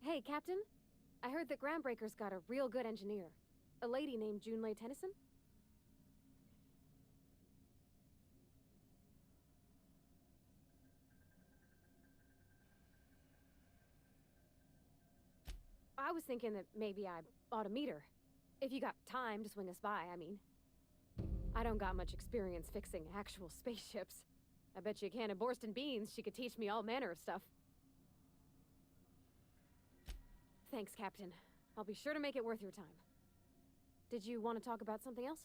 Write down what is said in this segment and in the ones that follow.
Hey, Captain. I heard that Groundbreaker's got a real good engineer. A lady named Junlei Tennyson? I was thinking that maybe I ought to meet her. If you got time to swing us by, I mean. I don't got much experience fixing actual spaceships. I bet you a can of Borston beans she could teach me all manner of stuff. Thanks, Captain. I'll be sure to make it worth your time. Did you want to talk about something else?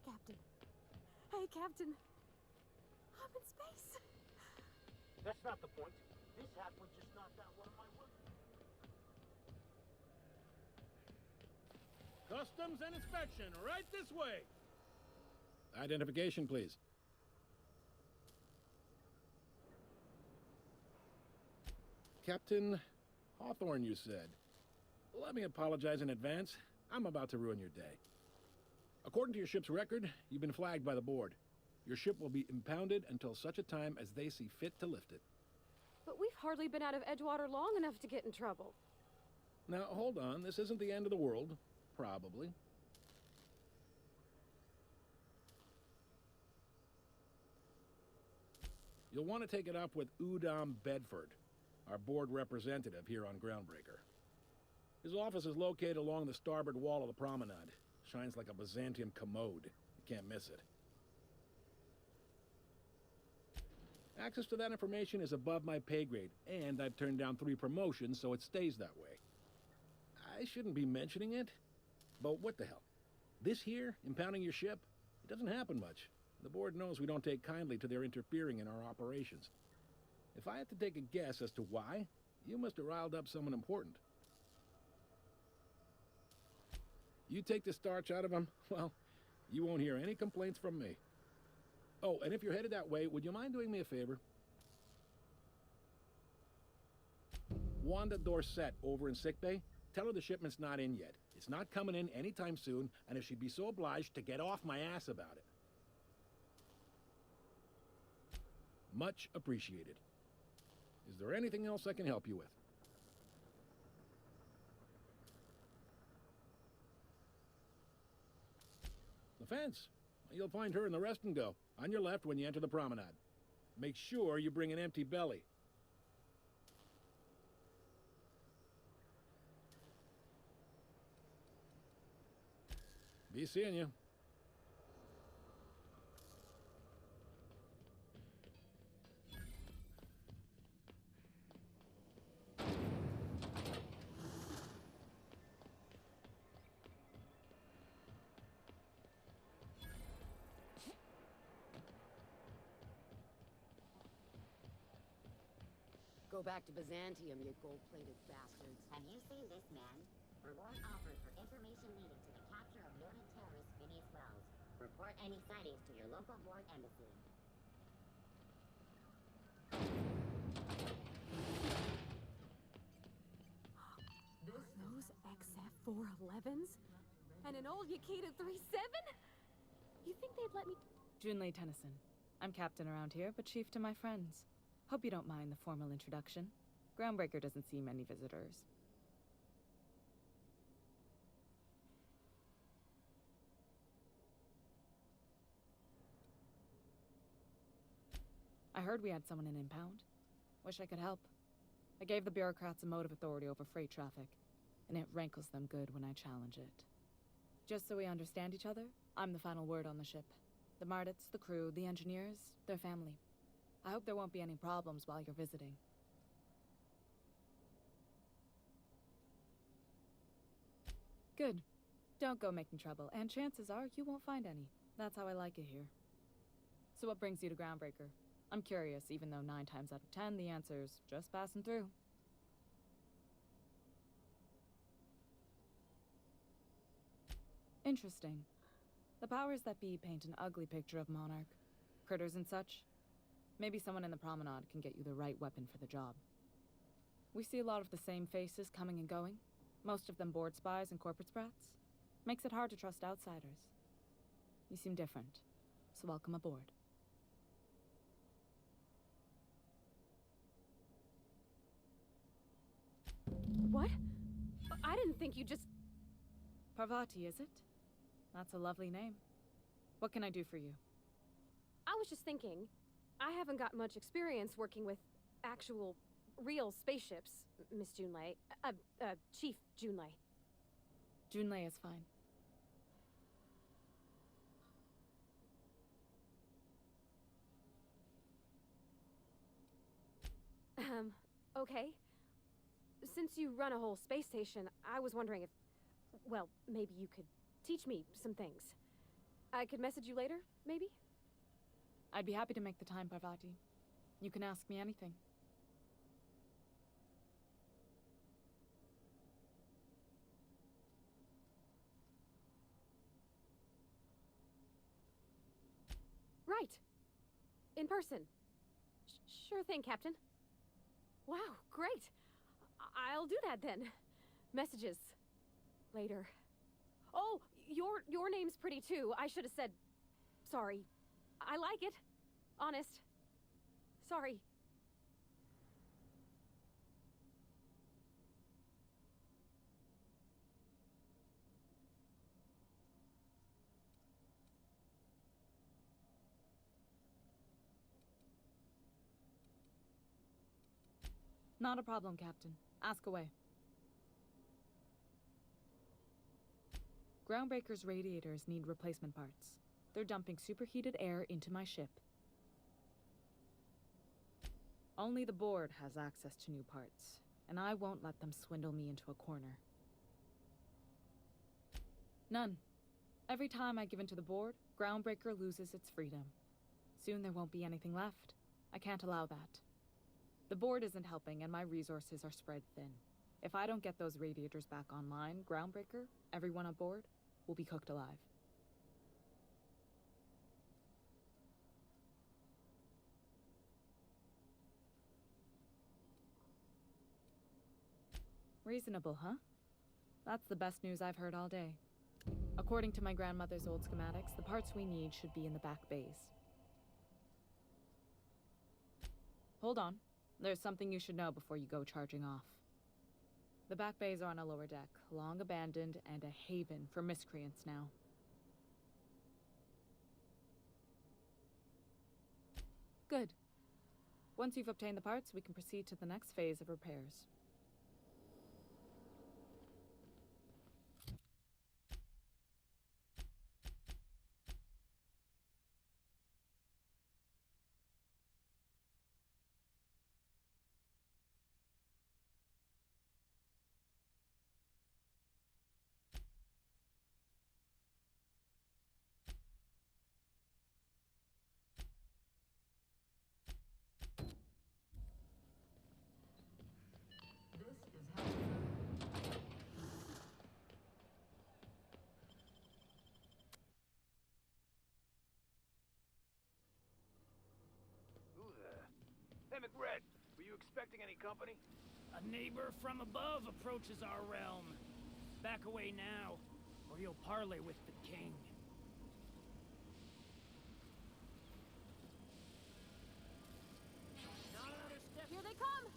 Captain. Hey, Captain. I'm in space. That's not the point. This halfway just knocked out one of my work. Customs and inspection, right this way. Identification, please. Captain Hawthorne, you said. Let me apologize in advance. I'm about to ruin your day. According to your ship's record, you've been flagged by the board. Your ship will be impounded until such a time as they see fit to lift it. But we've hardly been out of Edgewater long enough to get in trouble. Now, hold on. This isn't the end of the world. Probably. You'll want to take it up with Udom Bedford, our board representative here on Groundbreaker. His office is located along the starboard wall of the promenade. Shines like a Byzantium commode. You can't miss it. Access to that information is above my pay grade, and I've turned down 3 promotions, so it stays that way. I shouldn't be mentioning it, but what the hell? This here, impounding your ship, it doesn't happen much. The board knows we don't take kindly to their interfering in our operations. If I had to take a guess as to why, you must have riled up someone important. You take the starch out of them, well, you won't hear any complaints from me. Oh, and if you're headed that way, would you mind doing me a favor? Wanda Dorset over in sickbay, tell her the shipment's not in yet. It's not coming in anytime soon, and if she'd be so obliged to get off my ass about it. Much appreciated. Is there anything else I can help you with? The fence. You'll find her in the rest and go, on your left when you enter the promenade. Make sure you bring an empty belly. Be seeing you. Go back to Byzantium, you gold-plated bastards. Have you seen this man? Reward offered for information leading to the capture of noted terrorist Phineas Wells. Report any sightings to your local board embassy. Those XF-411s? And an old Yakita 37? You think they'd let me... Junlei Tennyson. I'm captain around here, but chief to my friends. Hope you don't mind the formal introduction. Groundbreaker doesn't see many visitors. I heard we had someone in impound. Wish I could help. I gave the bureaucrats a motive authority over freight traffic, and it rankles them good when I challenge it. Just so we understand each other, I'm the final word on the ship. The Mardits, the crew, the engineers, their family. I hope there won't be any problems while you're visiting. Good. Don't go making trouble, and chances are you won't find any. That's how I like it here. So what brings you to Groundbreaker? I'm curious, even though 9 times out of 10 the answer's just passing through. Interesting. The powers that be paint an ugly picture of Monarch. Critters and such. Maybe someone in the promenade can get you the right weapon for the job. We see a lot of the same faces coming and going. Most of them board spies and corporate sprats. Makes it hard to trust outsiders. You seem different, so welcome aboard. What? I didn't think you just... Parvati, is it? That's a lovely name. What can I do for you? I was just thinking, I haven't got much experience working with actual, real spaceships, Miss Junlei. Chief Junlei. Junlei is fine. Okay. Since you run a whole space station, I was wondering if, well, maybe you could teach me some things. I could message you later, maybe? I'd be happy to make the time, Parvati. You can ask me anything. Right. In person. Sure thing, Captain. Wow, great. I'll do that then. Messages. Later. Oh, your name's pretty too. I should have said... Sorry. I like it. Honest. Sorry. Not a problem, Captain. Ask away. Groundbreaker's radiators need replacement parts. They're dumping superheated air into my ship. Only the board has access to new parts, and I won't let them swindle me into a corner. None. Every time I give in to the board, Groundbreaker loses its freedom. Soon there won't be anything left. I can't allow that. The board isn't helping, and my resources are spread thin. If I don't get those radiators back online, Groundbreaker, everyone aboard, will be cooked alive. Reasonable, huh? That's the best news I've heard all day. According to my grandmother's old schematics, the parts we need should be in the back bays. Hold on. There's something you should know before you go charging off. The back bays are on a lower deck, long abandoned and a haven for miscreants now. Good. Once you've obtained the parts, we can proceed to the next phase of repairs. Hey, McRed, were you expecting any company? A neighbor from above approaches our realm. Back away now, or you'll parley with the king. Here they come!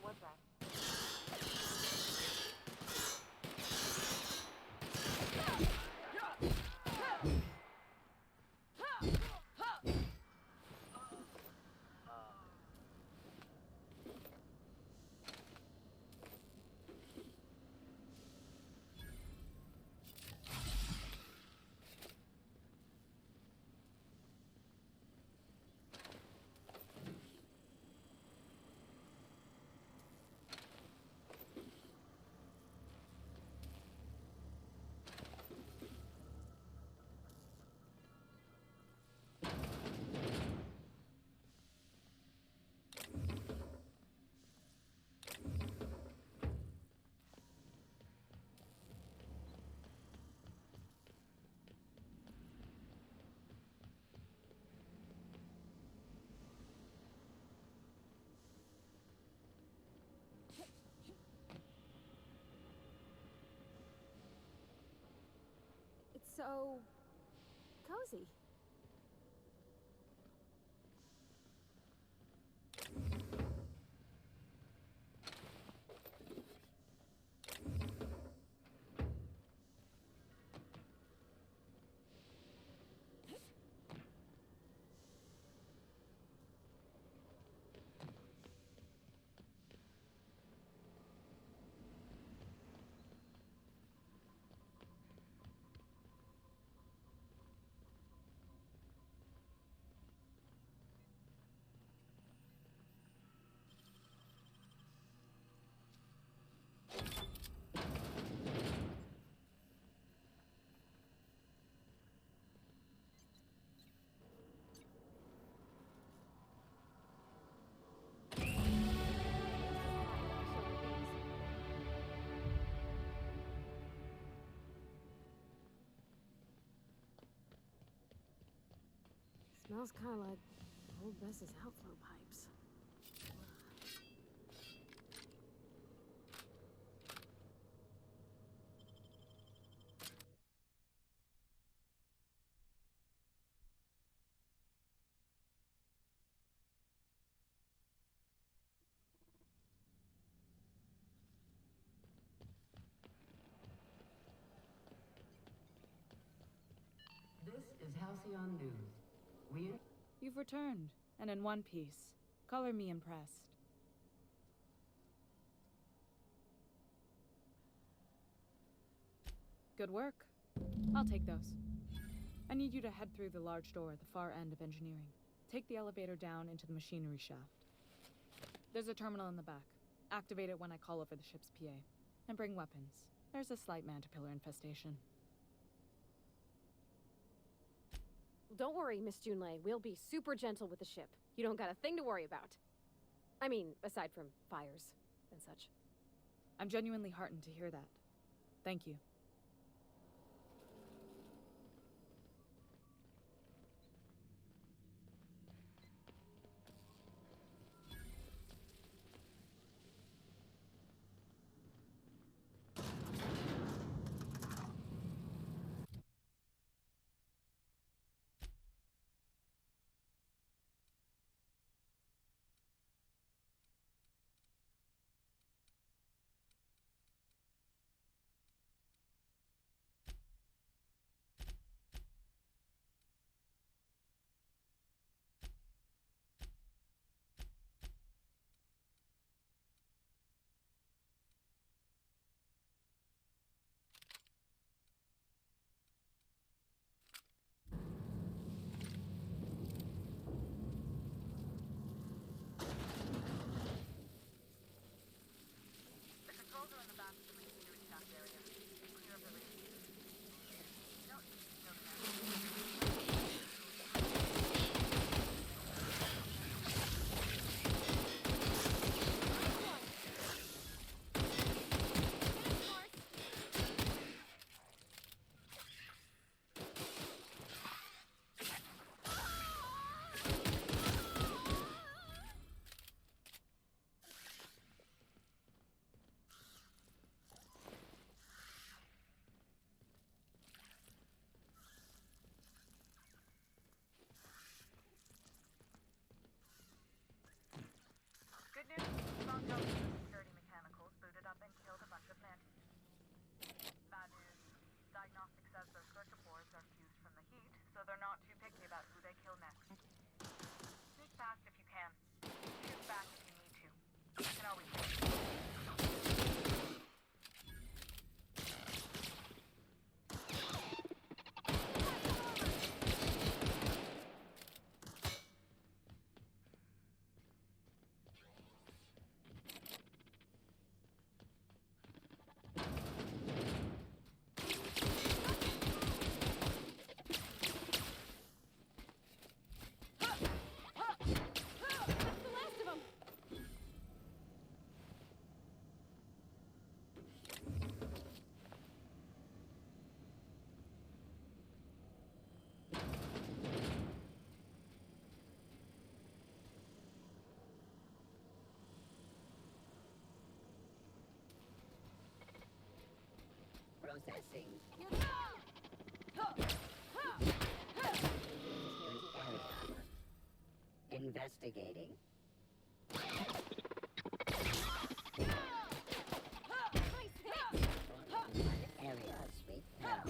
What was that? It's so cozy. Smells kind of like old Bess's outflow pipes. This is Halcyon News. We... You've returned, and in one piece. Color me impressed. Good work. I'll take those. I need you to head through the large door at the far end of engineering. Take the elevator down into the machinery shaft. There's a terminal in the back. Activate it when I call over the ship's PA. And bring weapons. There's a slight mantipillar infestation. Don't worry, Miss Junlei. We'll be super gentle with the ship. You don't got a thing to worry about. I mean, aside from fires and such. I'm genuinely heartened to hear that. Thank you. Good news, found Jones. so they're not too picky about who they kill next. Shoot fast if you can. Shoot back if you need to. I can always Processing. Investigating. Area sweep now.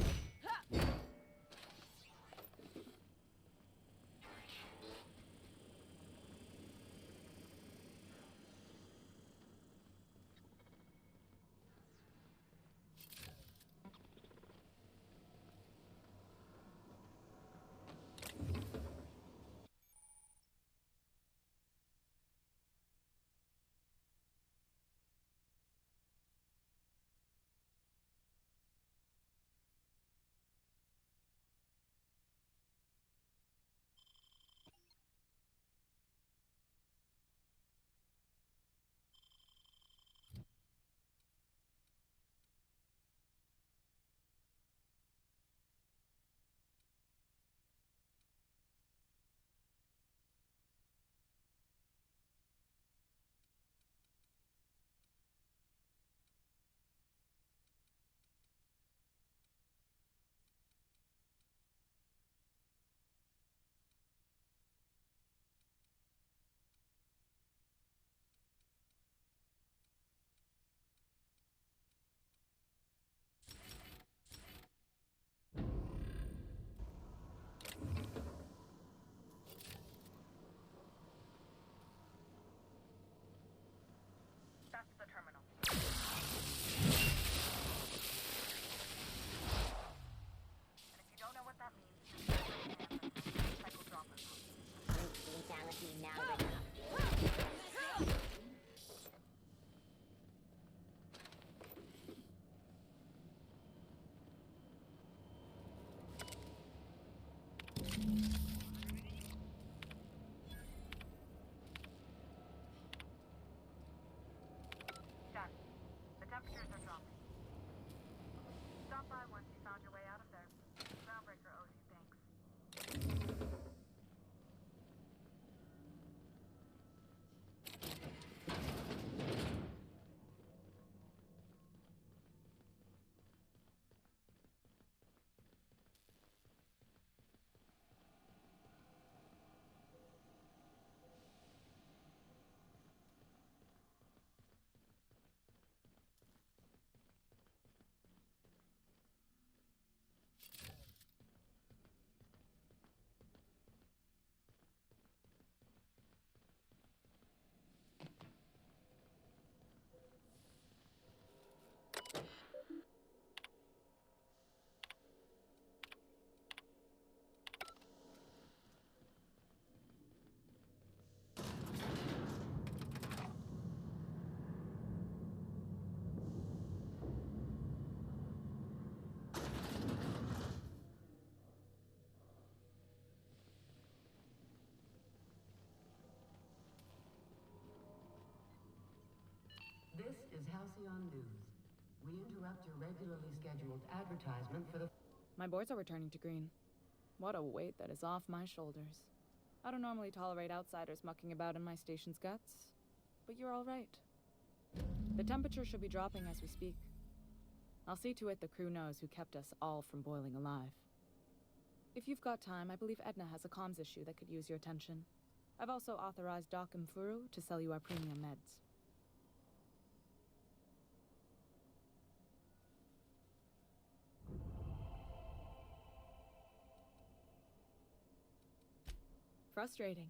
That's the terminal. And if you don't know what that means, cycle dropper. Brutality now enough. Done. The temperatures are dropping. Stop by once you found your way out of there. Groundbreaker owes you thanks. This is Halcyon News. We interrupt your regularly scheduled advertisement for the... My boards are returning to green. What a weight that is off my shoulders. I don't normally tolerate outsiders mucking about in my station's guts, but you're all right. The temperature should be dropping as we speak. I'll see to it the crew knows who kept us all from boiling alive. If you've got time, I believe Edna has a comms issue that could use your attention. I've also authorized Doc and Furu to sell you our premium meds. Frustrating.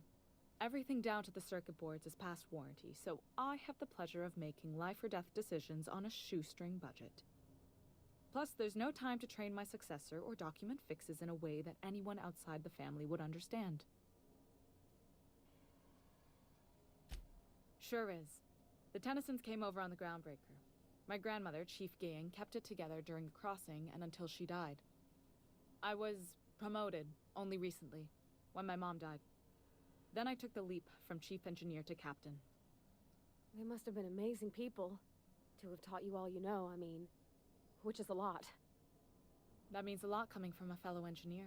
Everything down to the circuit boards is past warranty, so I have the pleasure of making life or death decisions on a shoestring budget. Plus, there's no time to train my successor or document fixes in a way that anyone outside the family would understand. Sure is. The Tennysons came over on the Groundbreaker. My grandmother, Chief Gaying, kept it together during the crossing and until she died. I was promoted only recently, when my mom died. Then I took the leap from chief engineer to captain. They must have been amazing people to have taught you all you know, I mean, which is a lot. That means a lot coming from a fellow engineer.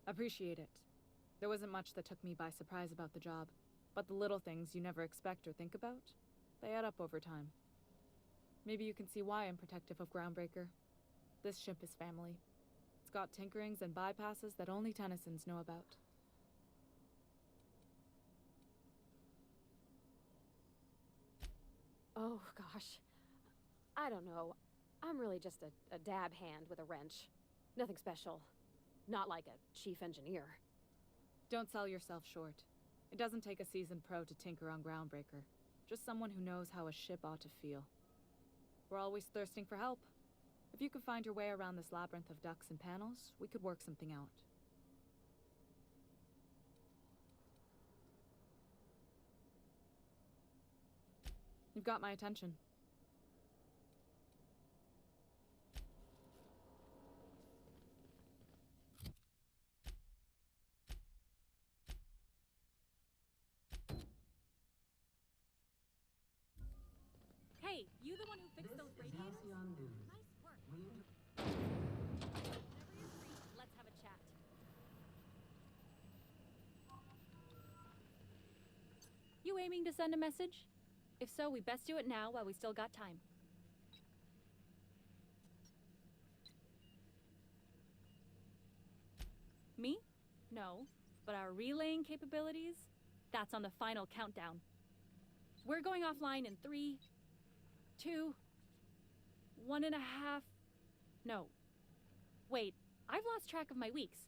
Appreciate it. There wasn't much that took me by surprise about the job, but the little things you never expect or think about, they add up over time. Maybe you can see why I'm protective of Groundbreaker. This ship is family. It's got tinkerings and bypasses that only Tennysons know about. Oh, gosh. I don't know. I'm really just a dab hand with a wrench. Nothing special. Not like a chief engineer. Don't sell yourself short. It doesn't take a seasoned pro to tinker on Groundbreaker. Just someone who knows how a ship ought to feel. We're always thirsting for help. If you could find your way around this labyrinth of ducts and panels, we could work something out. You've got my attention. Hey, you the one who fixed those This is radiators? Halcyon News. Nice work. We Whenever you're free, let's have a chat. You aiming to send a message? If so, we best do it now while we still got time. Me? No. But our relaying capabilities? That's on the final countdown. We're going offline in 3, 2, 1.5... No. Wait, I've lost track of my weeks.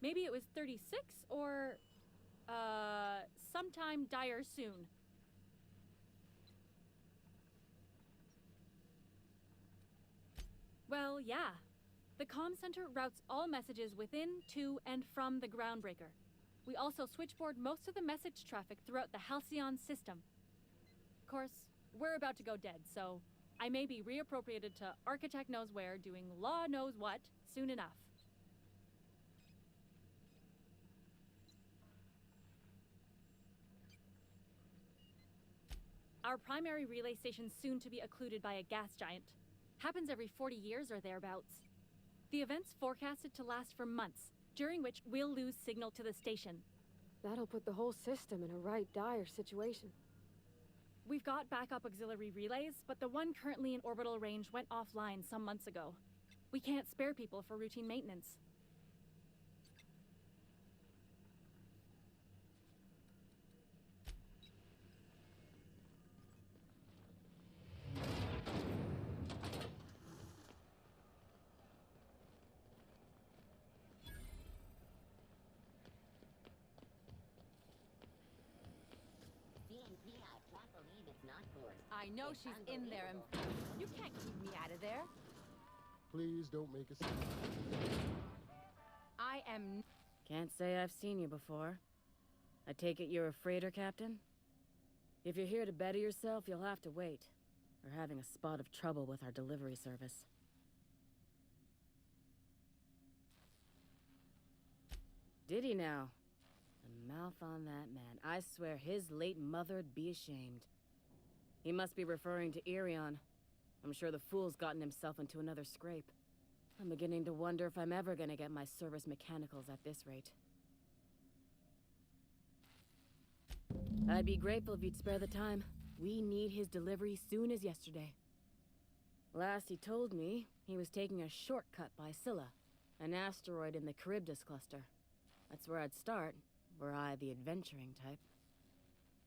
Maybe it was 36 or... sometime dire soon. Well, yeah. The comm center routes all messages within, to, and from the Groundbreaker. We also switchboard most of the message traffic throughout the Halcyon system. Of course, we're about to go dead, so I may be reappropriated to Architect Knows Where doing Law Knows What soon enough. Our primary relay station's soon to be occluded by a gas giant. Happens every 40 years or thereabouts. The event's forecasted to last for months, during which we'll lose signal to the station. That'll put the whole system in a right dire situation. We've got backup auxiliary relays, but the one currently in orbital range went offline some months ago. We can't spare people for routine maintenance. CNP, I can't believe it's not Gord. I know It's she's in there, and you can't keep me out of there. Please don't make a scene. I am... Can't say I've seen you before. I take it you're a freighter captain? If you're here to better yourself, you'll have to wait. We're having a spot of trouble with our delivery service. Did he now? The mouth on that man. I swear his late mother'd be ashamed. He must be referring to Irion. I'm sure the fool's gotten himself into another scrape. I'm beginning to wonder if I'm ever gonna get my service mechanicals at this rate. I'd be grateful if you'd spare the time. We need his delivery soon as yesterday. Last he told me, he was taking a shortcut by Scylla, an asteroid in the Charybdis cluster. That's where I'd start, were I the adventuring type.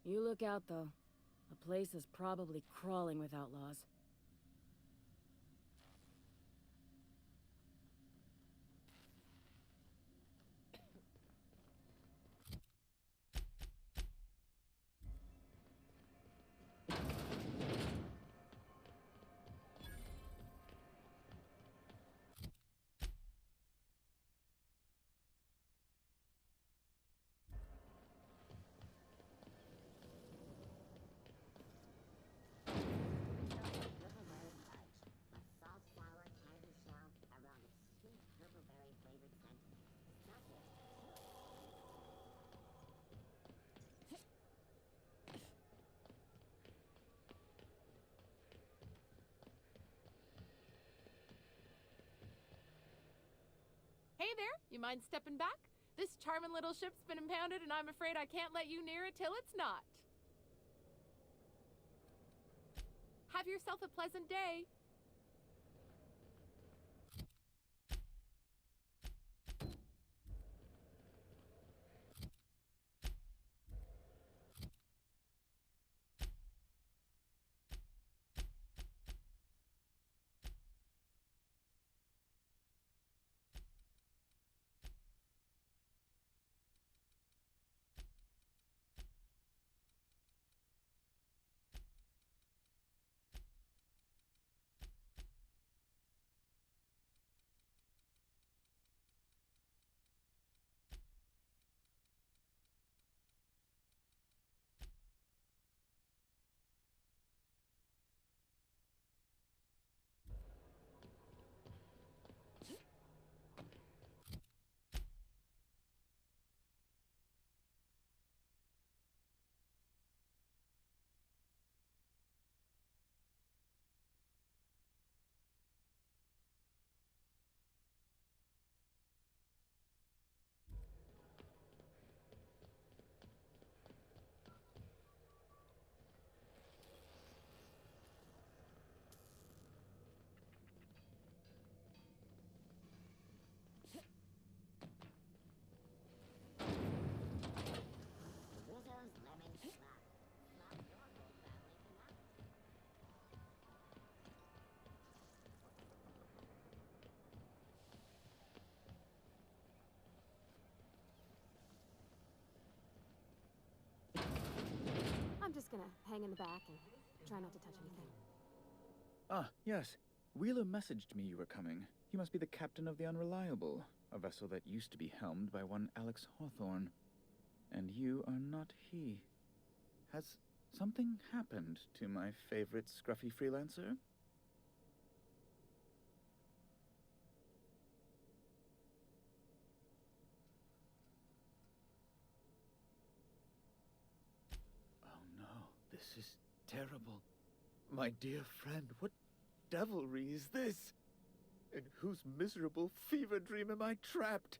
You look out, though. The place is probably crawling with outlaws. You mind stepping back? This charming little ship's been impounded, and I'm afraid I can't let you near it till it's not. Have yourself a pleasant day. Rizzo's Lemon Slop. Slop your whole family tonight. I'm just gonna hang in the back and try not to touch anything. Ah, yes. Wheeler messaged me you were coming. He must be the captain of the Unreliable, a vessel that used to be helmed by one Alex Hawthorne. And you are not he. Has something happened to my favorite scruffy freelancer? Oh no, this is terrible. My dear friend, what devilry is this? In whose miserable fever dream am I trapped?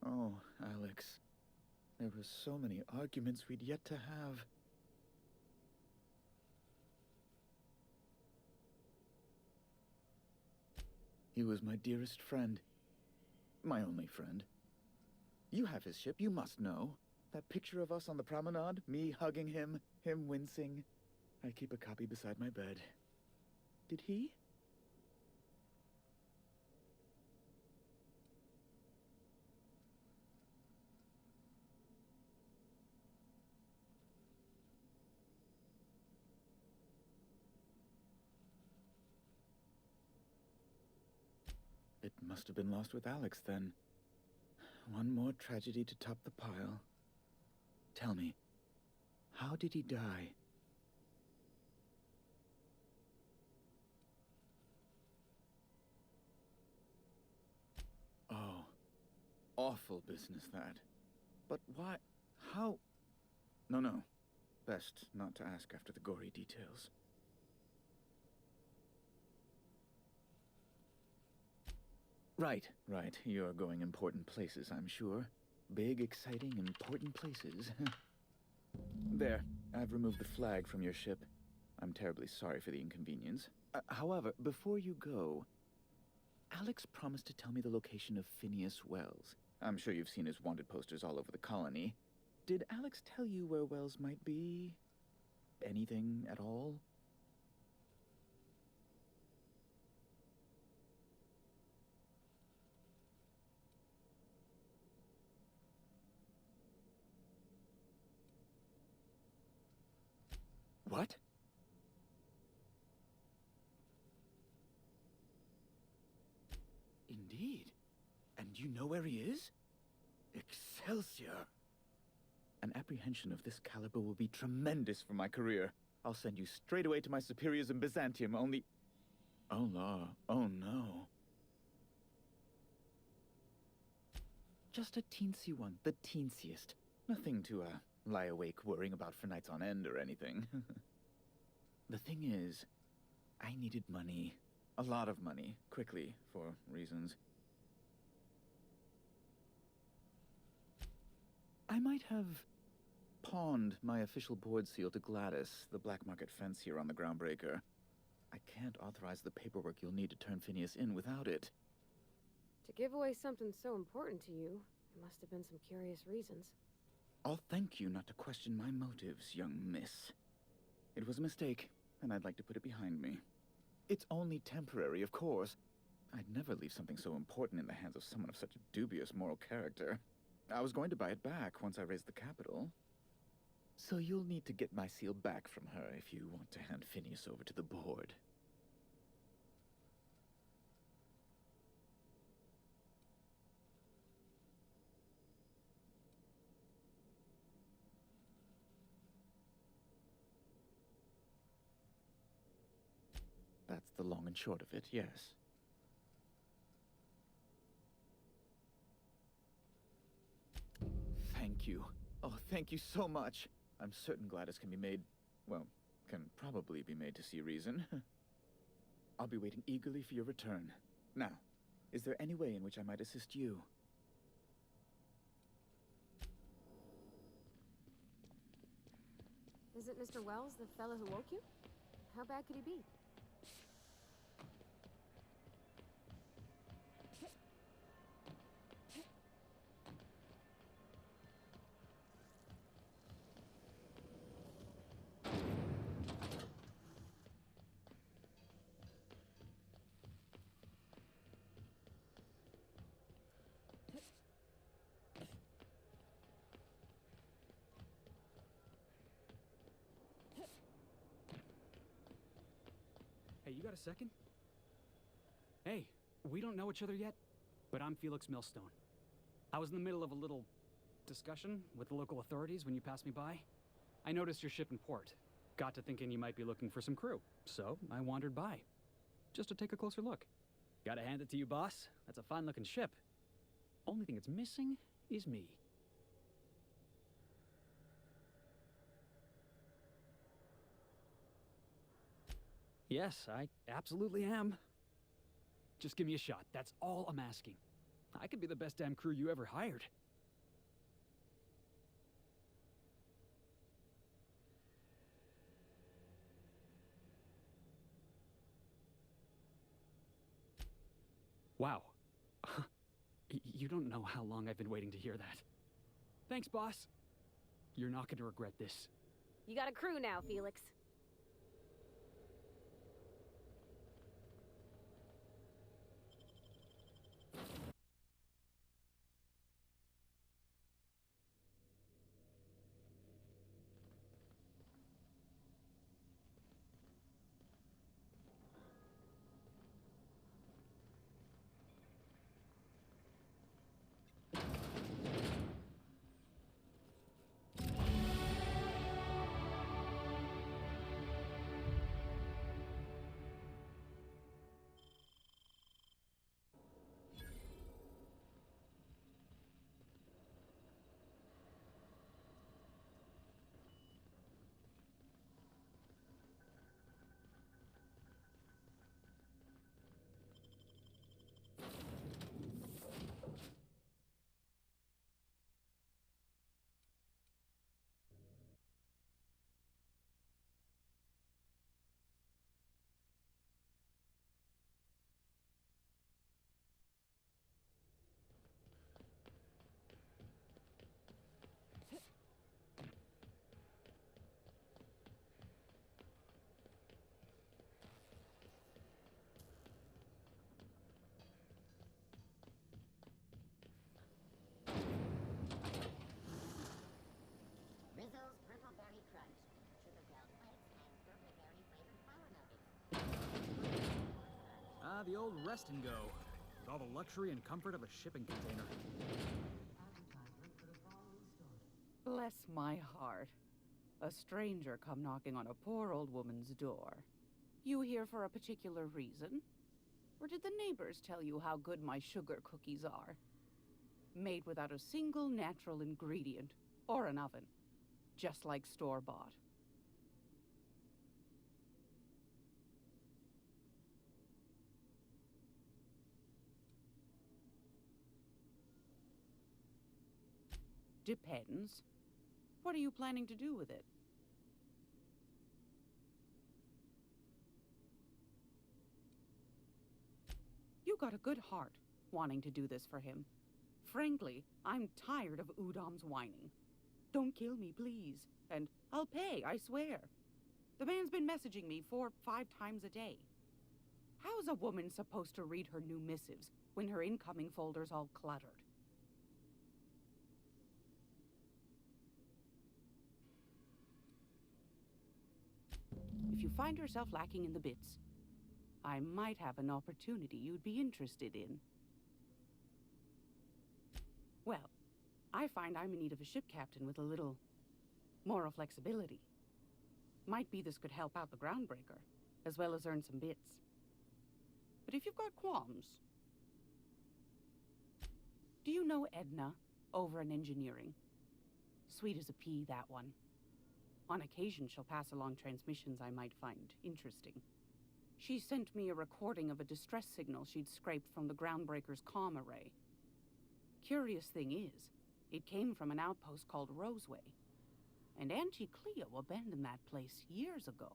Oh, Alex. There were so many arguments we'd yet to have. He was my dearest friend. My only friend. You have his ship, you must know. That picture of us on the promenade, me hugging him, him wincing. I keep a copy beside my bed. Did he? It must have been lost with Alex, then. One more tragedy to top the pile. Tell me, how did he die? Oh, awful business, that. But why? How? No. Best not to ask after the gory details. Right. You're going important places, I'm sure. Big, exciting, important places. There, I've removed the flag from your ship. I'm terribly sorry for the inconvenience. However, before you go, Alex promised to tell me the location of Phineas Wells. I'm sure you've seen his wanted posters all over the colony. Did Alex tell you where Wells might be? Anything at all? What? Indeed. And you know where he is? Excelsior! An apprehension of this caliber will be tremendous for my career. I'll send you straight away to my superiors in Byzantium, only... Oh, no. Oh, no. Just a teensy one, the teensiest. Nothing to, lie awake worrying about for nights on end or anything. The thing is, I needed money. A lot of money, quickly, for reasons. I might have pawned my official board seal to Gladys, the black market fence here on the Groundbreaker. I can't authorize the paperwork you'll need to turn Phineas in without it. To give away something so important to you, there must have been some curious reasons. I'll thank you not to question my motives, young miss. It was a mistake, and I'd like to put it behind me. It's only temporary, of course. I'd never leave something so important in the hands of someone of such a dubious moral character. I was going to buy it back once I raised the capital. So you'll need to get my seal back from her if you want to hand Phineas over to the board. That's the long and short of it, yes. Thank you. Oh, thank you so much. I'm certain Gladys can be made, well, can probably be made to see reason. I'll be waiting eagerly for your return. Now, is there any way in which I might assist you? Is it Mr. Wells, the fellow who woke you? How bad could he be? Hey, you got a second? Hey, we don't know each other yet, but I'm Felix Millstone. I was in the middle of a little discussion with the local authorities when you passed me by. I noticed your ship in port. Got to thinking you might be looking for some crew, so I wandered by. Just to take a closer look. Gotta hand it to you, boss. That's a fine-looking ship. Only thing it's missing is me. Yes, I absolutely am. Just give me a shot. That's all I'm asking. I could be the best damn crew you ever hired. Wow. You don't know how long I've been waiting to hear that. Thanks, boss. You're not going to regret this. You got a crew now, Felix. Rizzo's Purple Berry Crunch, Sugar Bell Flakes, and Purple Berry flavored flour nuggets. Ah, the old rest and go. With all the luxury and comfort of a shipping container. Bless my heart. A stranger come knocking on a poor old woman's door. You here for a particular reason? Or did the neighbors tell you how good my sugar cookies are? Made without a single natural ingredient, or an oven. Just like store-bought. Depends. What are you planning to do with it? You got a good heart, wanting to do this for him. Frankly, I'm tired of Udom's whining. Don't kill me, please. And I'll pay, I swear. The man's been messaging me 4 or 5 times a day. How's a woman supposed to read her new missives when her incoming folder's all cluttered? If you find yourself lacking in the bits, I might have an opportunity you'd be interested in. Well, I find I'm in need of a ship captain with a little moral flexibility. Might be this could help out the Groundbreaker, as well as earn some bits. But if you've got qualms... Do you know Edna, over in engineering? Sweet as a pea, that one. On occasion, she'll pass along transmissions I might find interesting. She sent me a recording of a distress signal she'd scraped from the Groundbreaker's comm array. Curious thing is, it came from an outpost called Roseway. And Auntie Cleo abandoned that place years ago.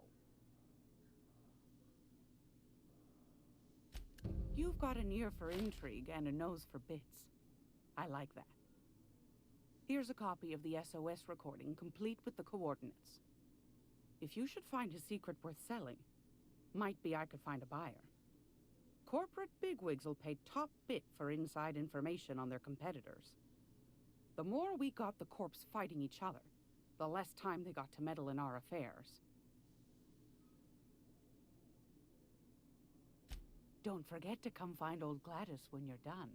You've got an ear for intrigue and a nose for bits. I like that. Here's a copy of the SOS recording, complete with the coordinates. If you should find a secret worth selling, might be I could find a buyer. Corporate bigwigs will pay top bit for inside information on their competitors. The more we got the corps fighting each other, the less time they got to meddle in our affairs. Don't forget to come find old Gladys when you're done.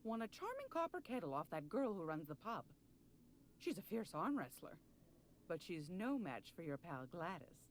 Won a charming copper kettle off that girl who runs the pub. She's a fierce arm wrestler, but she's no match for your pal Gladys.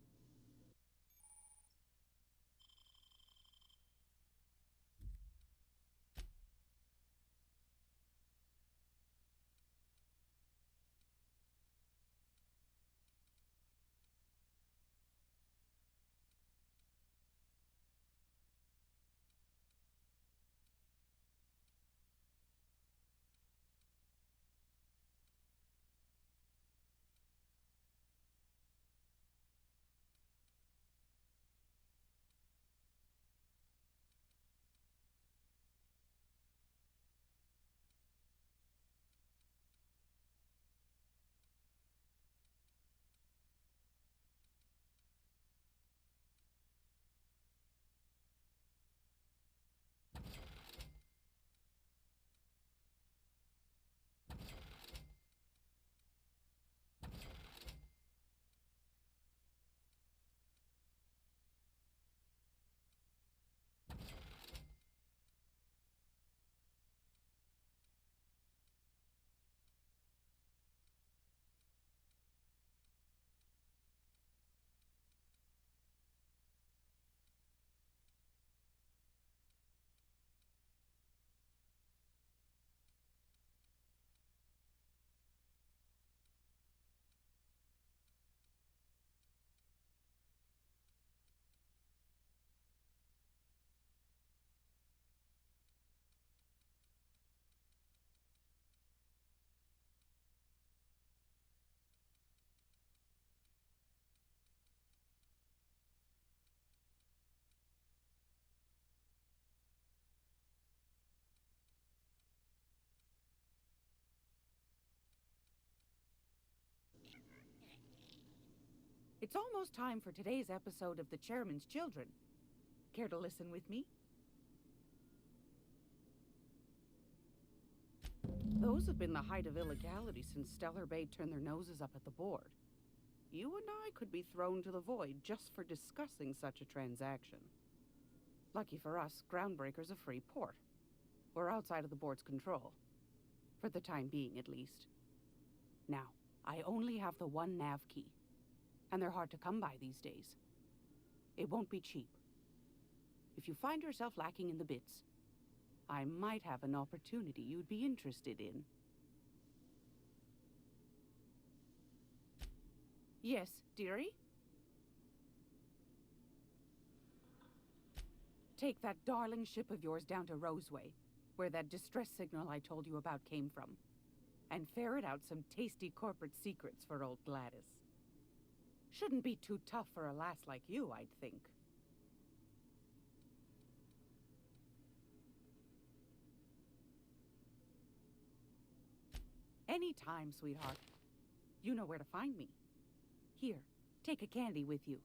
It's almost time for today's episode of The Chairman's Children. Care to listen with me? Those have been the height of illegality since Stellar Bay turned their noses up at the board. You and I could be thrown to the void just for discussing such a transaction. Lucky for us, Groundbreaker's a free port. We're outside of the board's control. For the time being, at least. Now, I only have the one nav key. And they're hard to come by these days. It won't be cheap. If you find yourself lacking in the bits, I might have an opportunity you'd be interested in. Yes, dearie? Take that darling ship of yours down to Roseway, where that distress signal I told you about came from, and ferret out some tasty corporate secrets for old Gladys. Shouldn't be too tough for a lass like you, I'd think. Anytime, sweetheart. You know where to find me. Here, take a candy with you.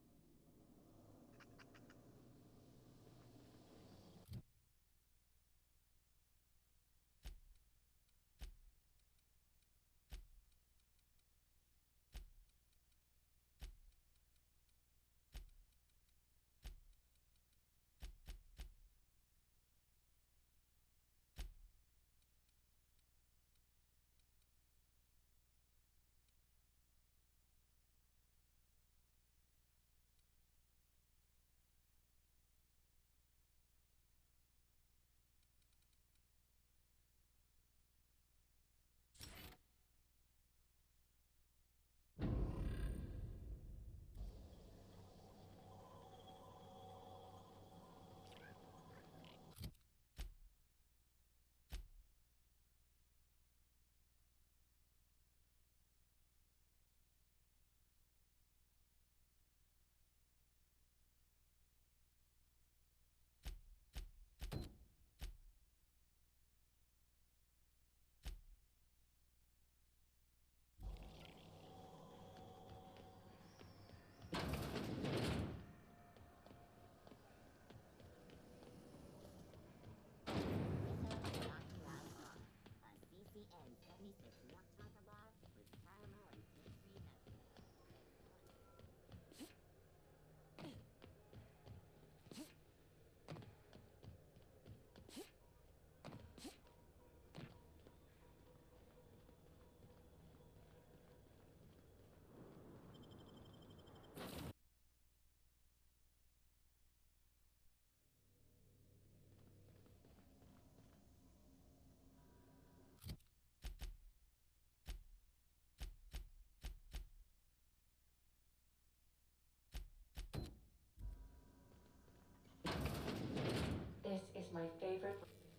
This is my favorite.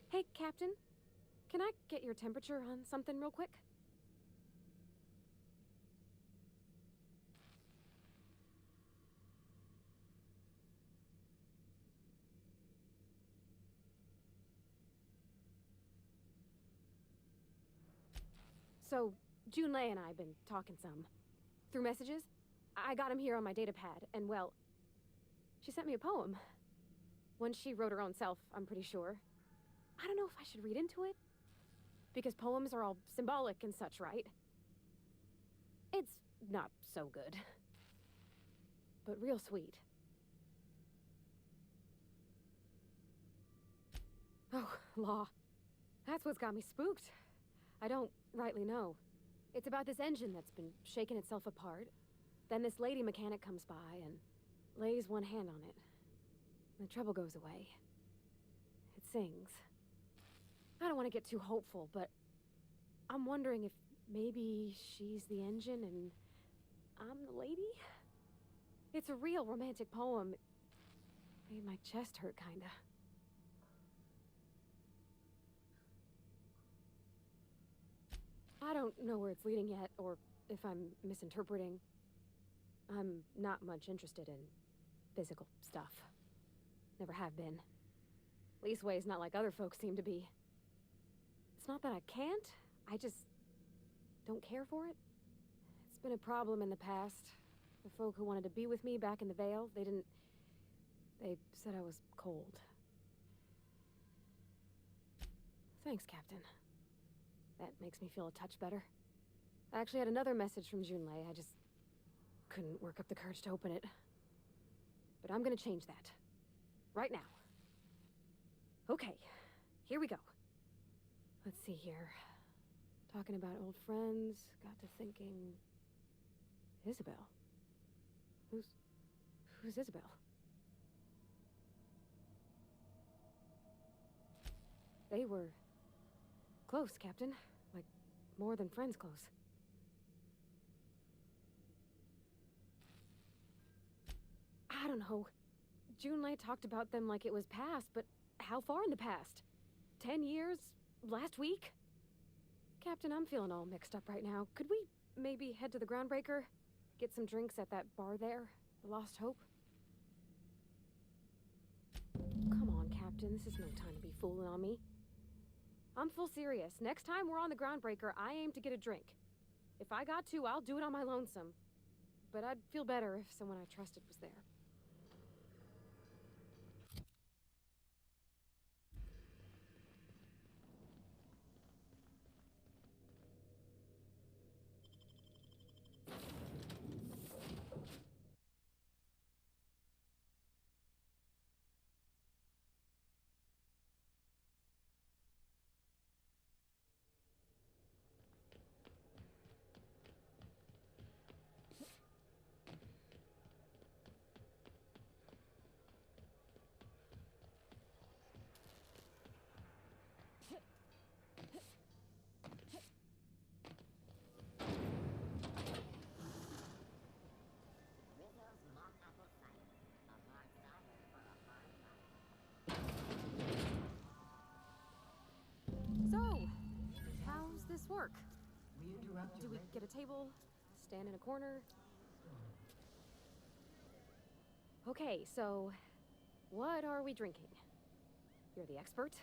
Hey, Captain. Can I get your temperature on something real quick? So, Junlei and I have been talking some. Through messages. I got him here on my datapad, and well, she sent me a poem. One she wrote her own self, I'm pretty sure. I don't know if I should read into it. Because poems are all symbolic and such, right? It's not so good. But real sweet. Oh, law. That's what's got me spooked. I don't rightly know. It's about this engine that's been shaking itself apart. Then this lady mechanic comes by and lays one hand on it. The trouble goes away. It sings. I don't want to get too hopeful, but I'm wondering if maybe she's the engine and I'm the lady? It's a real romantic poem. It made my chest hurt, kinda. I don't know where it's leading yet, or if I'm misinterpreting. I'm not much interested in physical stuff. Never have been. Leastways not like other folks seem to be. It's not that I can't, I just don't care for it. It's been a problem in the past. The folk who wanted to be with me back in the Vale, they said I was cold. Thanks, Captain. That makes me feel a touch better. I actually had another message from Junlei. I just couldn't work up the courage to open it. But I'm gonna change that. Right now. Okay, here we go. Let's see here. Talking about old friends, got to thinking... Isabel? Who's Isabel? They were... close, Captain. Like, more than friends close. I don't know. Junlei talked about them like it was past, but how far in the past? 10 years? Last week? Captain, I'm feeling all mixed up right now. Could we maybe head to the Groundbreaker? Get some drinks at that bar there? The Lost Hope? Come on, Captain. This is no time to be fooling on me. I'm full serious. Next time we're on the Groundbreaker, I aim to get a drink. If I got to, I'll do it on my lonesome. But I'd feel better if someone I trusted was there. Rizzo's Mock Apple Cider. A hard cider for a hard life. So, how's this work? We interrupt Do your we get a table? Stand in a corner? Okay, so what are we drinking? You're the expert?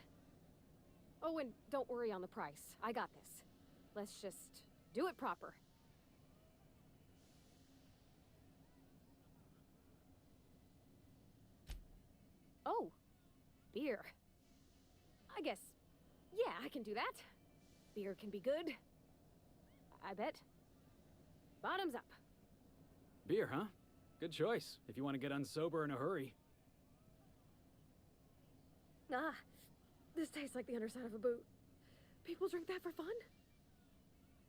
Oh, and don't worry on the price. I got this. Let's just do it proper. Oh, beer. I guess, yeah, I can do that. Beer can be good. I bet. Bottoms up. Beer, huh? Good choice, if you want to get unsober in a hurry. Ah, this tastes like the underside of a boot. People drink that for fun?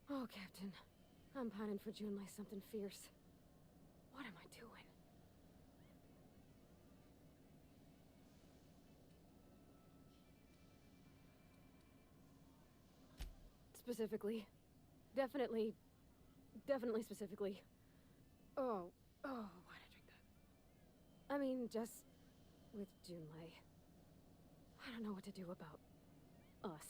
Oh, Captain. I'm pining for Junlei something fierce. What am I doing? Specifically. Definitely specifically. Oh, why'd I drink that? I mean, just with Junlei. I don't know what to do about us.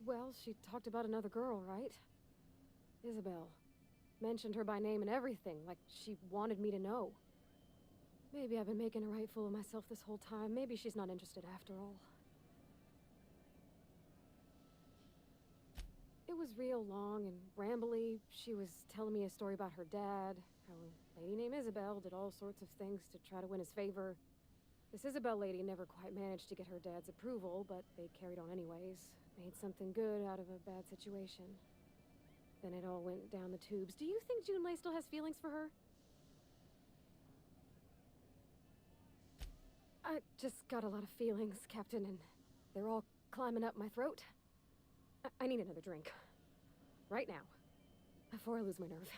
Well, she talked about another girl, right? Isabel. Mentioned her by name and everything, like she wanted me to know. Maybe I've been making a right fool of myself this whole time. Maybe she's not interested after all. It was real long and rambly. She was telling me a story about her dad, how a lady named Isabel did all sorts of things to try to win his favor. This Isabel lady never quite managed to get her dad's approval, but they carried on anyways. Made something good out of a bad situation. Then it all went down the tubes. Do you think Junlei still has feelings for her? I just got a lot of feelings, Captain, and they're all climbing up my throat. I need another drink. Right now. Before I lose my nerve.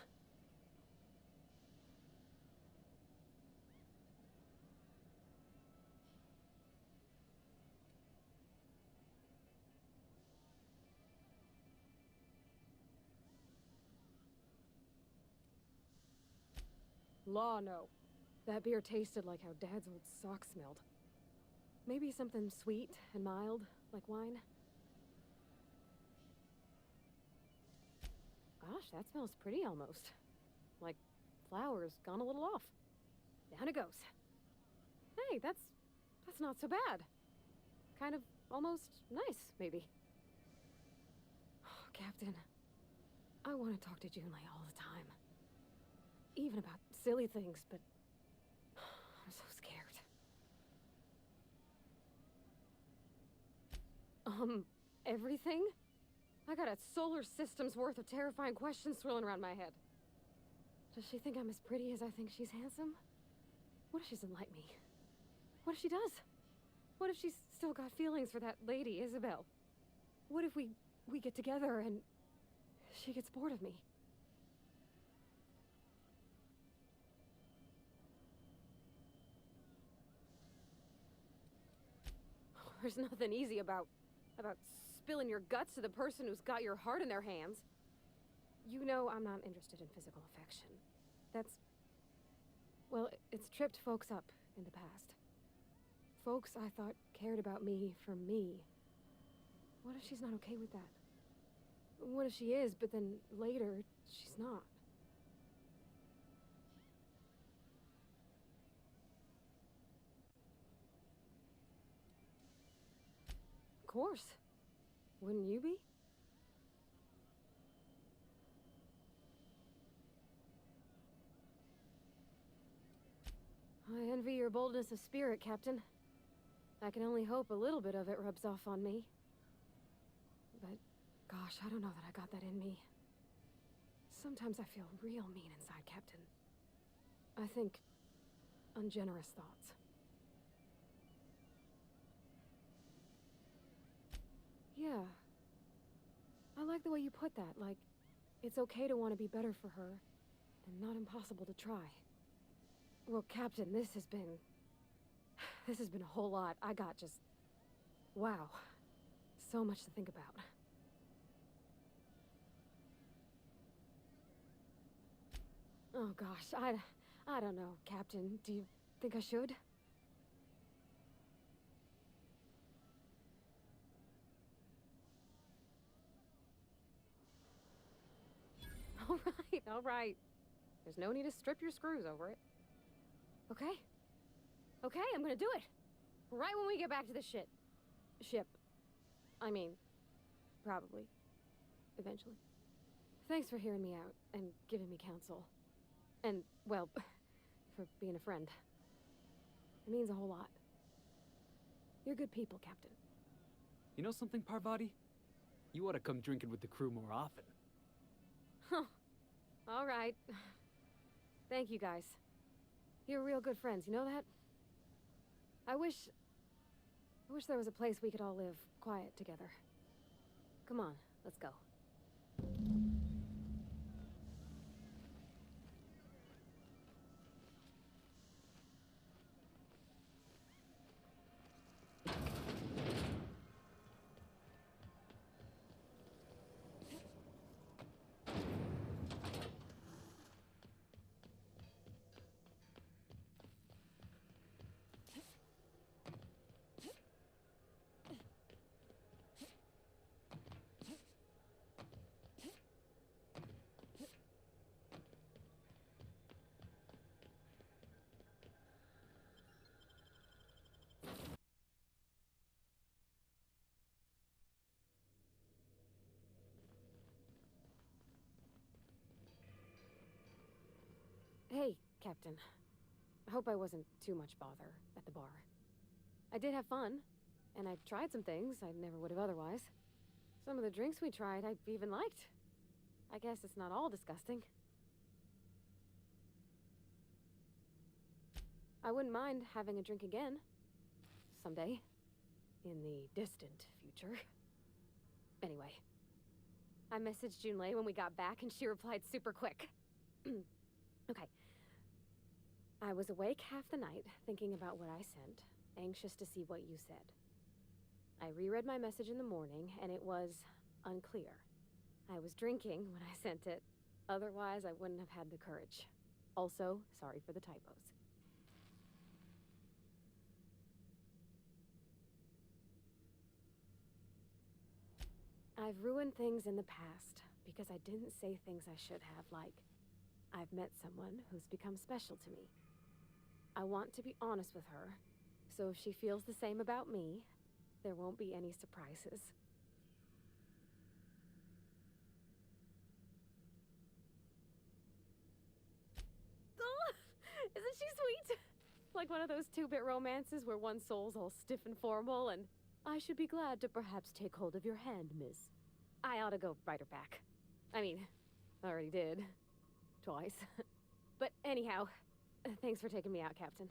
Law, no. That beer tasted like how Dad's old socks smelled. Maybe something sweet and mild, like wine. Gosh, that smells pretty almost. Like flowers gone a little off. Down it goes. Hey, that's not so bad. Kind of almost nice, maybe. Oh, Captain, I want to talk to Junlei all the time. Even about silly things, but I'm so scared. Everything? I got a solar system's worth of terrifying questions swirling around my head. Does she think I'm as pretty as I think she's handsome? What if she doesn't like me? What if she does? What if she's still got feelings for that lady, Isabel? What if we get together and she gets bored of me? There's nothing easy about spilling your guts to the person who's got your heart in their hands. You know I'm not interested in physical affection. That's... well, it's tripped folks up in the past. Folks I thought cared about me for me. What if she's not okay with that? What if she is, but then later, she's not? Of course. Wouldn't you be? I envy your boldness of spirit, Captain. I can only hope a little bit of it rubs off on me. But, gosh, I don't know that I got that in me. Sometimes I feel real mean inside, Captain. I think ungenerous thoughts. Yeah. I like the way you put that, like, it's okay to want to be better for her, and not impossible to try. Well, Captain, this has been a whole lot. I got just... wow. So much to think about. Oh gosh, I don't know, Captain. Do you think I should? All right. There's no need to strip your screws over it. Okay? Okay, I'm gonna do it. Right when we get back to the ship. I mean, probably. Eventually. Thanks for hearing me out and giving me counsel. And, well, for being a friend. It means a whole lot. You're good people, Captain. You know something, Parvati? You ought to come drinking with the crew more often. Huh. All right. Thank you, guys. You're real good friends, you know that? I wish there was a place we could all live quiet together. Come on, let's go. Hey, Captain. I hope I wasn't too much bother at the bar. I did have fun, and I tried some things I never would have otherwise. Some of the drinks we tried I even liked. I guess it's not all disgusting. I wouldn't mind having a drink again. Someday. In the distant future. Anyway. I messaged Junlei when we got back, and she replied super quick. Okay. I was awake half the night, thinking about what I sent, anxious to see what you said. I reread my message in the morning, and it was unclear. I was drinking when I sent it. Otherwise, I wouldn't have had the courage. Also, sorry for the typos. I've ruined things in the past because I didn't say things I should have, like, I've met someone who's become special to me. I want to be honest with her, so if she feels the same about me, there won't be any surprises. Oh, isn't she sweet? Like one of those 2-bit romances where one soul's all stiff and formal and, I should be glad to perhaps take hold of your hand, miss. I ought to go write her back. I mean, I already did. Twice. But anyhow, thanks for taking me out, Captain.